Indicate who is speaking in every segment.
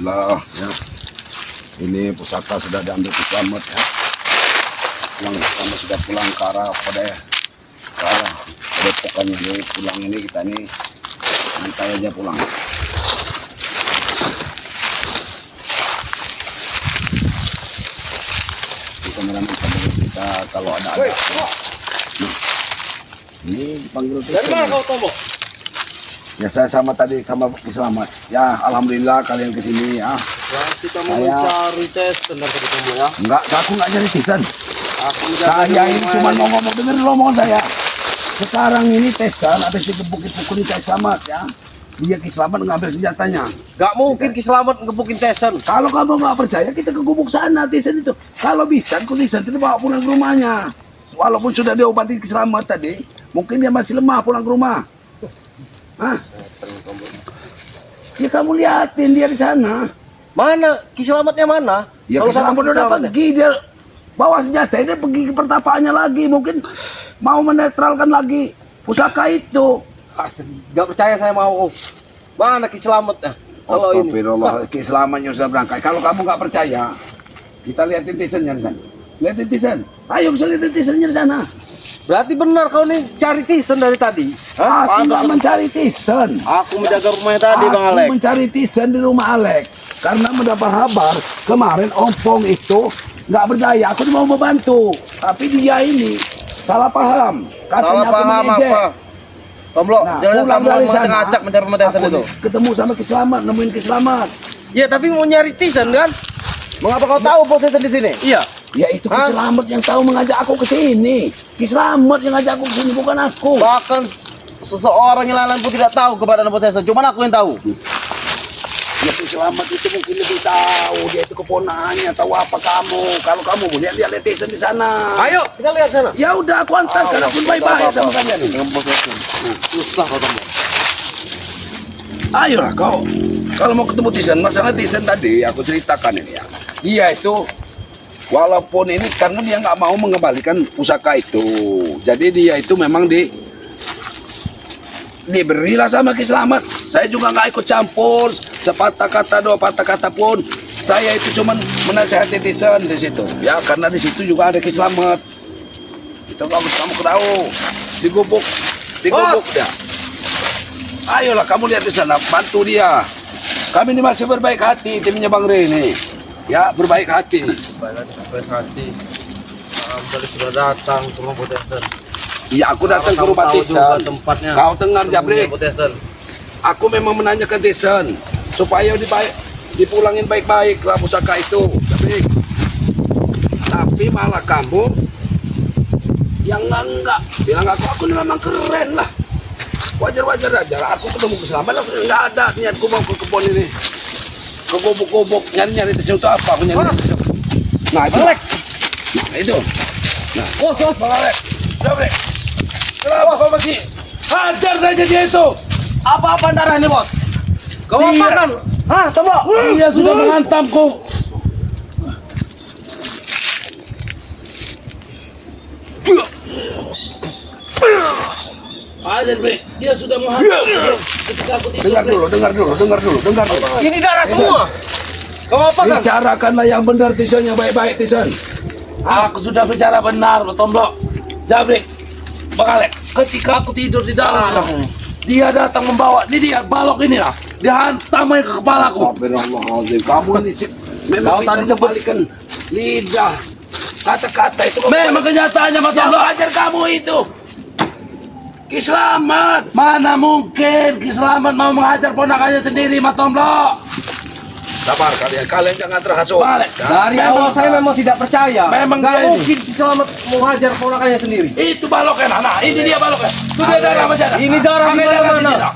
Speaker 1: alhamdulillah ya. Ini pusaka sudah diambil Selamat ya. Selamat sudah pulang ke arah padepokannya. Ini pulang, ini kita ini santai aja pulang. Ini kameramen kita kalau ada. Ini dipanggil
Speaker 2: dari mana kau Tomo?
Speaker 1: Ya saya sama tadi sama Selamat. Ya alhamdulillah kalian kesini ya.
Speaker 2: Ya, kita mau mencari Tyson dari tadi Tomo ya.
Speaker 1: Enggak, aku nggak jadi Tyson.
Speaker 2: Saya
Speaker 1: ini cuma mau ngomong, dengar dulu omongan saya. Sekarang ini Tyson habis digebuk-gebukin Ki Selamat ya. Dia Ki Selamat ngambil senjatanya.
Speaker 2: Gak mungkin Ki Selamat ngebukin Tyson.
Speaker 1: Kalau kamu nggak percaya kita ke gubuk sana Tyson itu. Kalau bisa, Tyson itu bawa pulang ke rumahnya. Walaupun sudah diobati Ki Selamat tadi, mungkin dia masih lemah pulang ke rumah. Hah? Ya kamu liatin dia di sana.
Speaker 2: Mana Ki Selamatnya mana?
Speaker 1: Ya Ki Selamat udah pergi, dia bawa senjata, dia pergi ke pertapaannya lagi, mungkin mau menetralkan lagi pusaka itu.
Speaker 2: Gak percaya saya mau. Mana Ki Selamatnya? Kalau ini.
Speaker 1: Astagfirullah, Ki Selamatnya sudah berangkat. Kalau kamu nggak percaya, kita liatin Tysonnya di sana. Liatin Tyson. Ayo kita liatin Tysonnya di sana.
Speaker 2: Berarti benar kau nih cari Tyson dari tadi?
Speaker 1: Aku nggak mencari Tyson.
Speaker 2: Aku menjaga rumahnya tadi Bang Alek.
Speaker 1: Aku mencari Tyson di rumah Alek. Karena mendapat kabar kemarin Ompong itu nggak berdaya. Aku mau membantu. Tapi dia ini salah paham. Katanya
Speaker 2: Salah paham apa? Tomblo, jangan kamu ngacak mencari rumah Tyson itu.
Speaker 1: Ketemu sama Ki Selamat, nemuin Ki Selamat.
Speaker 2: Ya tapi mau nyari Tyson kan? Mengapa kau tahu bos Tyson di sini? Iya.
Speaker 1: Ya itu Ki Selamat yang tahu mengajak aku ke sini. Ki Selamat yang ngajak aku ke sini, bukan aku.
Speaker 2: Bahkan seseorang yang lain pun tidak tahu keberadaan bos Tyson. Cuma aku yang tahu.
Speaker 1: Ya Ki Selamat itu mungkin lebih tahu. Dia itu keponakannya, tahu apa kamu. Kalau kamu lihat dia Tyson di sana.
Speaker 2: Ayo kita lihat sana.
Speaker 1: Ya udah aku antarkan, aku baik-baik sama kalian.
Speaker 2: Dengan bos Tyson. Susah kau Tomblo.
Speaker 1: Ayolah kau. Kalau mau ketemu Tyson, masalah Tyson tadi aku ceritakan ini ya. Dia itu walaupun ini karena dia nggak mau mengembalikan pusaka itu, jadi dia itu memang diberilah sama Ki Selamat. Saya juga nggak ikut campur sepatah kata dua patah kata pun. Saya itu cuman menasihati Tyson di situ, ya karena di situ juga ada Ki Selamat. Itu kamu tahu digubuk dia. Ayolah kamu lihat di sana, bantu dia. Kami ini masih berbaik hati, timnya Bang Rey ini. Ya, berbaik hati.
Speaker 2: Berbaik hati. Tadi sudah datang ke rumah Tyson.
Speaker 1: Iya, aku datang ke rumah Tyson.
Speaker 2: Tempatnya.
Speaker 1: Kau dengar, Jabrik. Aku memang menanyakan Tyson supaya dipulangin baik-baik lah pusaka itu, Jabrik. Tapi malah kamu yang enggak bilang aku ini memang keren lah. Wajar-wajar aja. Aku ketemu Ki Selamat langsung nggak ada niatku mau ke kebun ini. Ke gubuk-gubuk nyari Tyson itu apa? Aku nyari Tyson. Nah itu. Nah itu. Nah, Bang Alek. Jabrik. Kenapa kau masih hajar saja dia itu?
Speaker 2: Apa darah ini bos? Kau apa kan? Hah, Tomblo?
Speaker 1: Dia sudah menghantamku. Ajar, Bek. Dia sudah menghantam. Dengar dulu.
Speaker 2: Ini darah semua. Kau apa kan?
Speaker 1: Bicarakanlah yang benar, Tyson, yang baik-baik, Tyson. Aku sudah bicara benar, Tomblo. Jabrik, Bang Alek, ketika aku tidur di dalam, dia datang membawa, ini dia balok ini lah, dia hantam ke kepalaku. Astagfirullahaladzim, kamu ini memang tadi sebalikan lidah, kata-kata itu. Memang kenyataannya, Mas Tomblo. Yang ajar kamu itu Ki Selamat. Mana mungkin Ki Selamat mau mengajar ponakannya sendiri, Mas Tomblo. Sabar kalian jangan terhasut.
Speaker 2: Dari awal saya memang tidak percaya.
Speaker 1: Memang
Speaker 2: nggak mungkin Ki Selamat mengajar ponakannya sendiri.
Speaker 1: Itu baloknya, nah ini dia baloknya. Itu dia darah macam.
Speaker 2: Ini darah di mana-mana.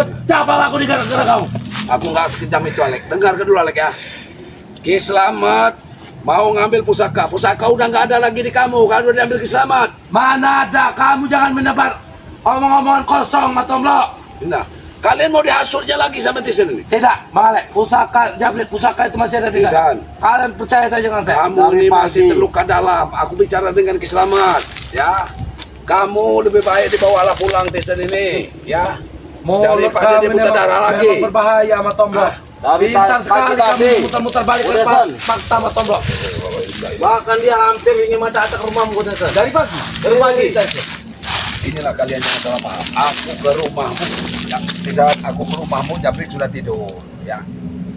Speaker 1: Pecah palaku di gara-gara kamu. Aku nggak sekejam itu, Alek. Dengar dulu, Alek ya. Ki Selamat mau ngambil pusaka. Pusaka udah nggak ada lagi di kamu. Kalau udah diambil Ki Selamat. Mana ada? Kamu jangan menebar omong-omongan kosong, Mas Tomblo. Nah, kalian mau dihasutnya lagi sama Tyson ini? Tidak, Bang Alek. Pusaka itu masih ada di sana. Kalian percaya saja dengan saya. Kamu ini masih terluka dalam. Aku bicara dengan Ki Selamat, ya. Kamu lebih baik dibawalah pulang Tyson ini, ya. Daripada dia buta darah lagi.
Speaker 2: Berbahaya, Mas Tomblo. Pintar sekali kamu muter-muter balik ke fakta Matomblo.
Speaker 3: Bahkan dia hampir ingin acak rumahmu Kodesan.
Speaker 2: Dari pagi.
Speaker 3: Dari pagi.
Speaker 1: Inilah kalian jangan salah paham. Aku ke rumahmu. Ya, di saat aku ke rumahmu, Jabrik sudah tidur. Ya,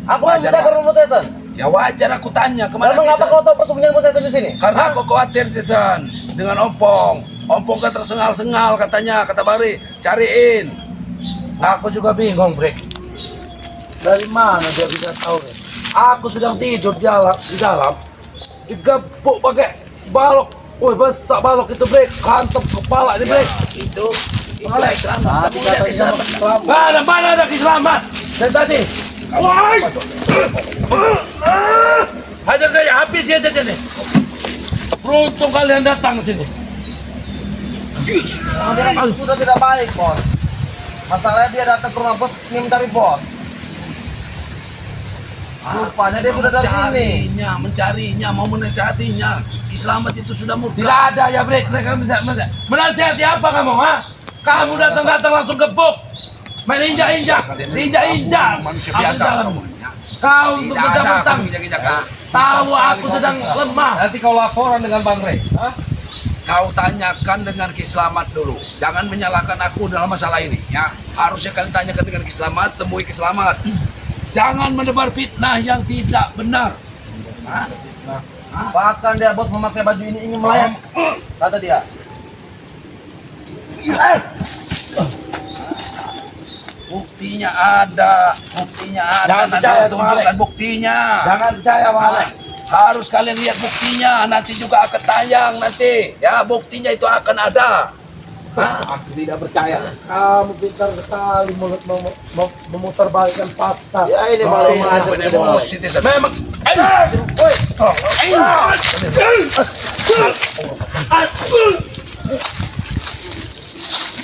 Speaker 3: Aku mau minta ke rumah Kodesan.
Speaker 1: ya wajar aku tanya kemana.
Speaker 3: Lalu ngapa kau tahu persembunyian Kodesan di sini?
Speaker 1: Karena aku khawatir Desan dengan Ompong. Ompong kan tersengal-sengal katanya, kata Bari, cariin.
Speaker 2: Aku juga bingung, Brek. Dari mana dia bisa tahu? Aku sedang tidur di dalam, digepuk pakai balok. Woi, besar balok itu, Brek. Hantam kepala ini, Brek.
Speaker 1: Itu selamat. Kamu lihat selamat.
Speaker 2: Mana ada kiselamat? Dan tadi. Woi! Hajar saya, habis ya jadi nih. Beruntung kalian datang ke sini.
Speaker 3: Sudah tidak baik, Bos. Masalahnya dia datang ke rumah bos, ingin mencari bos. Rupanya dia sudah dari sini.
Speaker 1: Mencarinya, mau menasihatinya. Selamat itu sudah murka.
Speaker 2: Tidak ada ya, Brek. Mereka bisa menasihati apa kamu, ha? Kamu datang langsung gebuk. Main injak-injak.
Speaker 1: Manusia biadab.
Speaker 2: Kau untuk
Speaker 1: Tidak ada
Speaker 2: mentang-mentang
Speaker 1: aku injak-injak.
Speaker 2: tahu aku sedang lemah.
Speaker 3: Nanti kau laporan dengan Bang Rey.
Speaker 1: Kau tanyakan dengan Ki Slamet dulu. Jangan menyalahkan aku dalam masalah ini. Ya, harusnya kalian tanyakan dengan Ki Slamet, temui Ki Slamet. Jangan menebar fitnah yang tidak benar. Hah?
Speaker 3: Bahkan dia bos memakai baju ini ingin melayang. Kata dia.
Speaker 1: Buktinya ada.
Speaker 2: Jangan
Speaker 1: Nanti
Speaker 2: percaya,
Speaker 1: tunjukkan buktinya.
Speaker 2: Jangan percaya, Wale.
Speaker 1: Harus kalian lihat buktinya. Nanti juga akan tayang nanti. Ya, buktinya itu akan ada.
Speaker 2: Aku tidak percaya. Kamu pintar sekali memutarbalikkan fakta.
Speaker 3: Ya ini malah mengajar ke dewan.
Speaker 1: Emosi desa.
Speaker 2: Memang.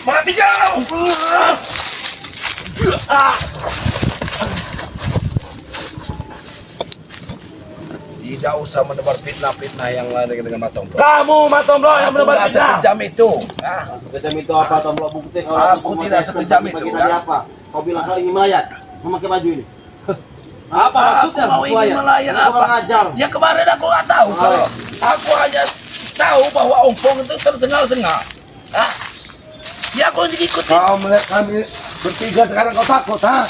Speaker 2: Mati kau!
Speaker 1: Tidak usah menebar fitnah-fitnah yang lain dengan Matomblo.
Speaker 2: Kamu Matomblo yang
Speaker 1: Aku
Speaker 2: menebar
Speaker 1: nggak
Speaker 2: fitnah.
Speaker 1: sekejam itu. Ah,
Speaker 3: Kejam itu apa? Tombol bukti kalau
Speaker 1: Aku tidak sekejam itu,
Speaker 3: Kita
Speaker 1: kan?
Speaker 3: apa? Kau bilang kau ingin melayat memakai baju ini.
Speaker 2: Apa maksudnya?
Speaker 1: Aku mau ingin melayan
Speaker 3: Kau
Speaker 1: apa?
Speaker 3: ngajar.
Speaker 1: Ya kemarin aku nggak tahu kalau aku hanya tahu bahwa Ompong itu tersengal-sengal. Ah, ya aku diikuti.
Speaker 2: Kau melihat kami bertiga sekarang kau takut, ha?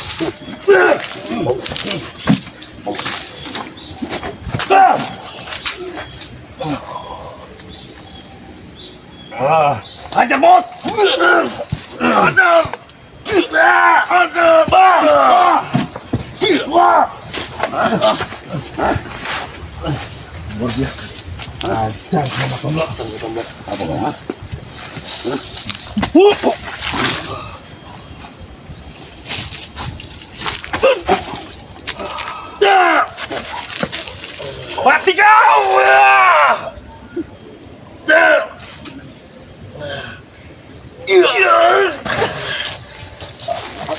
Speaker 2: Ajar bos! Ajar! Luar biasa. Ajar sama tombol. Apa kau? Mati kau!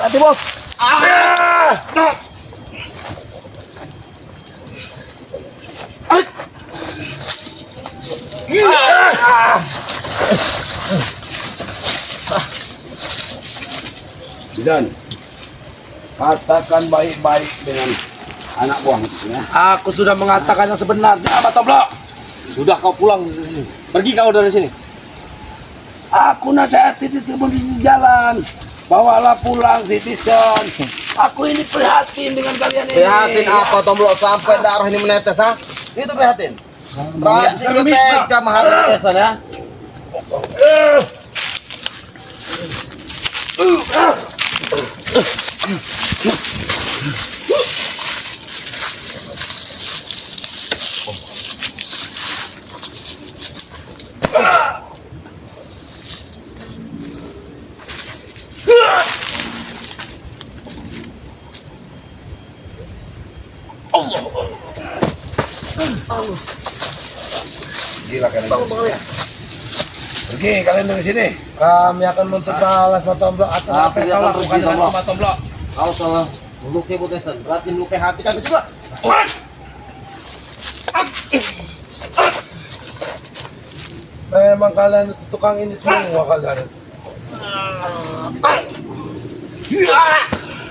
Speaker 3: Hati bos.
Speaker 1: Dan katakan baik-baik dengan anak buah ya.
Speaker 2: Aku sudah mengatakan yang sebenarnya, Matomblo.
Speaker 3: Sudah kau pulang. Pergi kau dari sini.
Speaker 1: Aku nasihati itu di jalan. Bawalah pulang Citizen. Aku ini prihatin dengan kalian ini.
Speaker 3: Prihatin apa Tombol sampai darah ini menetes ha? Itu prihatin. Berarti lu tega menghadapi Kodesan ya.
Speaker 1: Gila kalian. Pergi kalian dari sini.
Speaker 2: Kami akan menuntut balas Matomblo atas apa
Speaker 3: Tapi
Speaker 2: yang kau
Speaker 3: akan
Speaker 2: lakukan
Speaker 3: pergi,
Speaker 2: dengan
Speaker 3: Tomblo.
Speaker 2: Matomblo.
Speaker 3: Kau salah melukai Kodesan. Berarti melukai hati kami juga.
Speaker 2: Memang kalian tukang ini semua kalian.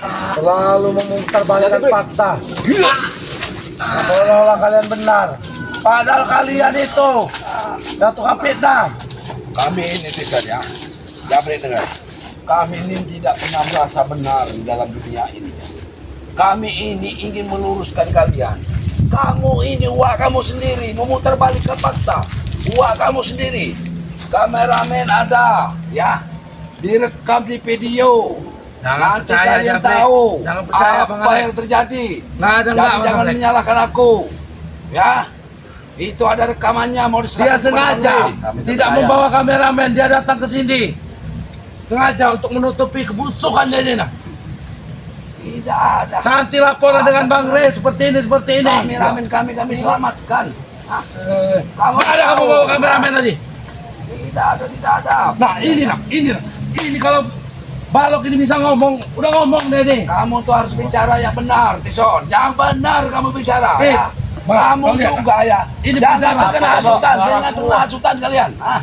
Speaker 2: Selalu memutarbalikkan fakta. Seolah-olah kalian benar. Padahal kalian itu tukang fitnah.
Speaker 1: Kami ini netizen ya. Jabrik dengar. Kami ini tidak pernah merasa benar di dalam dunia ini. Kami ini ingin meluruskan kalian. Kamu ini uak kamu sendiri memutarbalikkan fakta. Uak kamu sendiri. Kameramen ada, ya. Direkam di video.
Speaker 2: Jangan
Speaker 1: Nanti
Speaker 2: percaya,
Speaker 1: kalian
Speaker 2: Jabrik.
Speaker 1: tahu
Speaker 2: Jangan percaya, Bang
Speaker 1: apa
Speaker 2: Alek.
Speaker 1: yang terjadi.
Speaker 2: Nggak ada,
Speaker 1: Jadi
Speaker 2: nggak, Bang
Speaker 1: jangan
Speaker 2: Alek.
Speaker 1: menyalahkan aku. Ya. Itu ada rekamannya mau
Speaker 2: Dia
Speaker 1: diserahkan kepada
Speaker 2: sengaja
Speaker 1: Bang Alek.
Speaker 2: tidak membawa kameramen. Dia datang ke sini sengaja untuk menutupi kebusukannya ini. Nah.
Speaker 1: Tidak ada.
Speaker 2: Nanti laporan dengan Bang Rey seperti ini.
Speaker 1: Kameramen kami selamatkan. Hah? Kamu
Speaker 2: Nggak ada kamu bawa kameramen tadi.
Speaker 1: Tidak ada.
Speaker 2: Nah ini kalau Balok ini bisa ngomong, udah ngomong deh nih.
Speaker 1: Kamu tuh harus bicara yang benar, Tison. Yang benar kamu bicara.
Speaker 2: Eh,
Speaker 1: Ya.
Speaker 2: Bang,
Speaker 1: Kamu
Speaker 2: lihat.
Speaker 1: juga ya.
Speaker 2: Ini
Speaker 1: Jangan
Speaker 2: benar,
Speaker 1: terkena
Speaker 3: Bang.
Speaker 1: hasutan,
Speaker 3: Bang.
Speaker 1: jangan terkena hasutan kalian. Hah?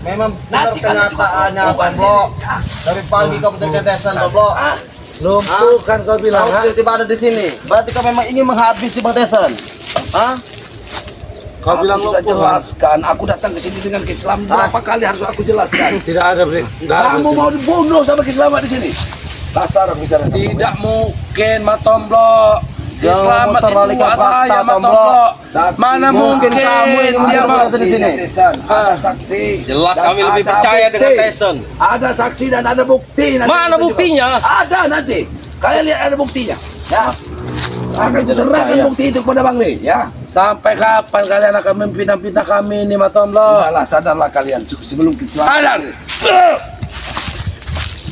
Speaker 3: Memang benar
Speaker 1: Nanti kalian juga
Speaker 3: kenyataannya,
Speaker 1: bukan
Speaker 3: Tomblo.
Speaker 1: sini. Hah?
Speaker 3: Dari pagi kau betul tetesan, Tomblo.
Speaker 1: Hah?
Speaker 2: Lumpuh kan kau bilang,
Speaker 3: Kau
Speaker 2: ha?
Speaker 3: tiba-tiba ada di sini. Berarti kau memang ingin menghabisi Bang Tesan. Hah?
Speaker 2: Kau
Speaker 1: Aku
Speaker 2: bilang
Speaker 1: sudah
Speaker 2: lumpuh.
Speaker 1: jelaskan. Aku datang ke sini dengan Islam. Berapa kali harus aku jelaskan?
Speaker 2: Tidak ada, Bre. Nggak ada.
Speaker 1: Kamu mau dibunuh sama Islamat di sini? Dasar bicara kamu.
Speaker 2: Tidak mungkin, Matomblo.
Speaker 3: Jangan
Speaker 2: Selamat itu
Speaker 3: memutarbalikkan
Speaker 2: uak
Speaker 3: fakta,
Speaker 2: saya,
Speaker 3: Tomblo.
Speaker 2: Matomblo.
Speaker 1: Saksi.
Speaker 2: Mana
Speaker 3: Mungkin
Speaker 2: mungkin
Speaker 3: kamu yang
Speaker 2: dia
Speaker 3: membunuh
Speaker 2: mau.
Speaker 3: saya di sini.
Speaker 1: Ada saksi.
Speaker 4: Jelas
Speaker 1: dan
Speaker 4: kami lebih
Speaker 1: ada
Speaker 4: percaya
Speaker 1: bukti.
Speaker 4: dengan Tyson.
Speaker 1: Ada saksi dan ada bukti. Nanti
Speaker 4: Mana
Speaker 1: kita juga.
Speaker 4: buktinya?
Speaker 1: Ada nanti. Kalian lihat ada buktinya. Ya. Akan serahkan bukti itu kepada Bang Lee. Ya.
Speaker 2: Sampai kapan kalian akan mempindah-pindah kami ini, Matomblo?
Speaker 1: Udahlah, sadarlah kalian sebelum
Speaker 2: Sadar.
Speaker 1: kecelakaan.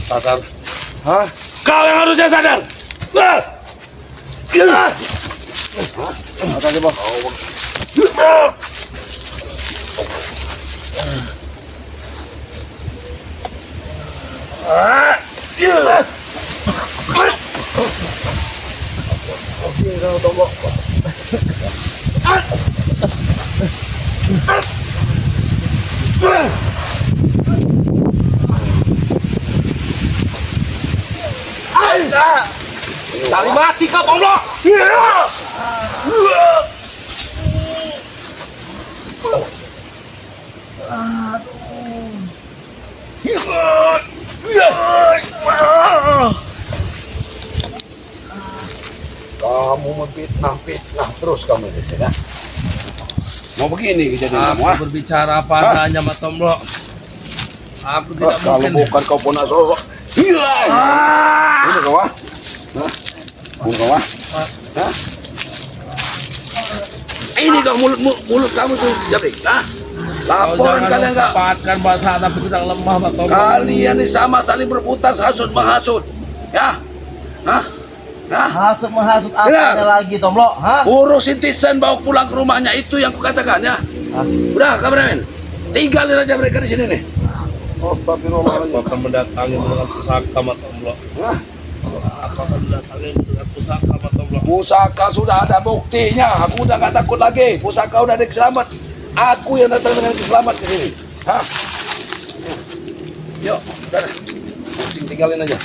Speaker 2: Sadar. Hah? Kau yang harusnya sadar.
Speaker 3: Makasih, Bang.
Speaker 4: Cari mati kau, Tomblo.
Speaker 1: Kamu memfitnah terus kamu di sini. Ya. Mau begini kejadian kamu,
Speaker 2: Aku berbicara apa adanya, Matomblo. Aku tidak
Speaker 1: Kalau
Speaker 2: mungkin.
Speaker 1: bukan kau pun sosok. Ini kau ah. Ini kau ah. Hah? Ini kau mulut kamu tuh Jabrik. Hah?
Speaker 2: Kau
Speaker 1: Laporan
Speaker 2: jangan
Speaker 1: kalian enggak.
Speaker 2: memanfaatkan bahasa tapi sedang lemah, Matomblo.
Speaker 1: Kalian ini sama saling berputar hasut menghasut. Ya. Hah? Hah?
Speaker 3: Hasut menghasut
Speaker 1: Benar.
Speaker 3: apanya lagi, Tomblo? Hah?
Speaker 1: Urusin Tisen bawa pulang ke rumahnya itu yang kukatakan ya. Udah kameramen. Tinggalin aja mereka di sini nih. Astagfirullahaladzim.
Speaker 2: Akan mendatangi dengan pusaka, Matomblo.
Speaker 1: Hah?
Speaker 2: Akan mendatangi dengan pusaka, Matomblo.
Speaker 1: Pusaka sudah ada buktinya. Aku udah gak takut lagi. Pusaka udah ada selamat. Aku yang datang dengan selamat ke sini. Hah? Yuk, udah. Tinggalin aja.